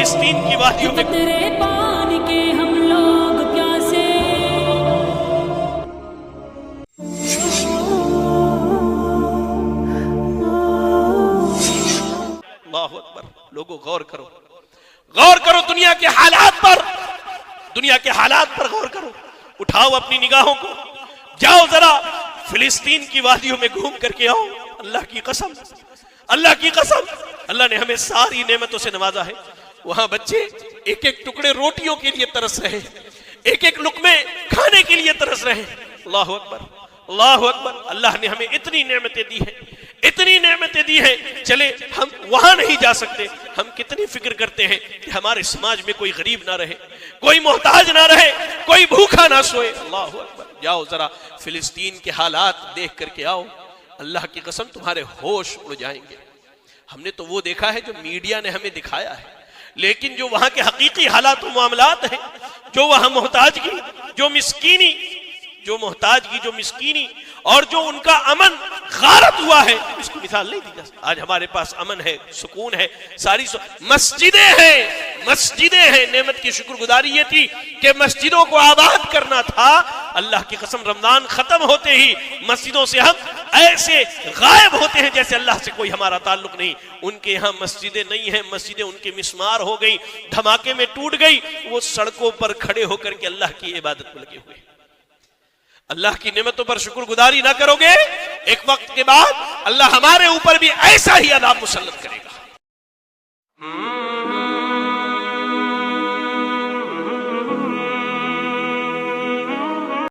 فلسطین کی وادیوں میں تیرے پانی کے ہم لوگ پیاسے. اللہ اکبر. لوگوں غور کرو، غور کرو دنیا کے حالات پر، دنیا کے حالات پر غور کرو. اٹھاؤ اپنی نگاہوں کو، جاؤ ذرا فلسطین کی وادیوں میں گھوم کر کے آؤ. اللہ کی قسم، اللہ کی قسم، اللہ نے ہمیں ساری نعمتوں سے نوازا ہے. وہاں بچے ایک ایک ٹکڑے روٹیوں کے لیے ترس رہے، ایک ایک لقمے کھانے کے لیے ترس رہے. اللہ اکبر، اللہ اکبر. اللہ نے ہمیں اتنی نعمتیں دی ہیں، اتنی نعمتیں دی ہیں. چلے ہم وہاں نہیں جا سکتے، ہم کتنی فکر کرتے ہیں کہ ہمارے سماج میں کوئی غریب نہ رہے، کوئی محتاج نہ رہے، کوئی بھوکا نہ سوئے. اللہ اکبر. جاؤ ذرا فلسطین کے حالات دیکھ کر کے آؤ. اللہ کی قسم تمہارے ہوش اڑ جائیں گے. ہم نے تو وہ دیکھا ہے جو میڈیا نے ہمیں دکھایا ہے، لیکن جو وہاں کے حقیقی حالات و معاملات ہیں، جو وہاں محتاجگی، جو مسکینی، جو محتاجگی، جو مسکینی اور جو ان کا امن غارت ہوا ہے، اس کو مثال نہیں دی جا سکتی. آج ہمارے پاس امن ہے، سکون ہے، ساری مسجدیں ہیں، مسجدیں ہیں. نعمت کی شکر گزاری یہ تھی کہ مسجدوں کو آباد کرنا تھا. اللہ کی قسم رمضان ختم ہوتے ہی مسجدوں سے ہم ایسے غائب ہوتے ہیں جیسے اللہ سے کوئی ہمارا تعلق نہیں. ان کے یہاں مسجدیں نہیں ہیں، مسجدیں ان کے مسمار ہو گئی، دھماکے میں ٹوٹ گئی. وہ سڑکوں پر کھڑے ہو کر کے اللہ کی عبادت میں لگے ہوئے. اللہ کی نعمتوں پر شکر گزاری نہ کرو گے، ایک وقت کے بعد اللہ ہمارے اوپر بھی ایسا ہی عذاب مسلط کرے گا.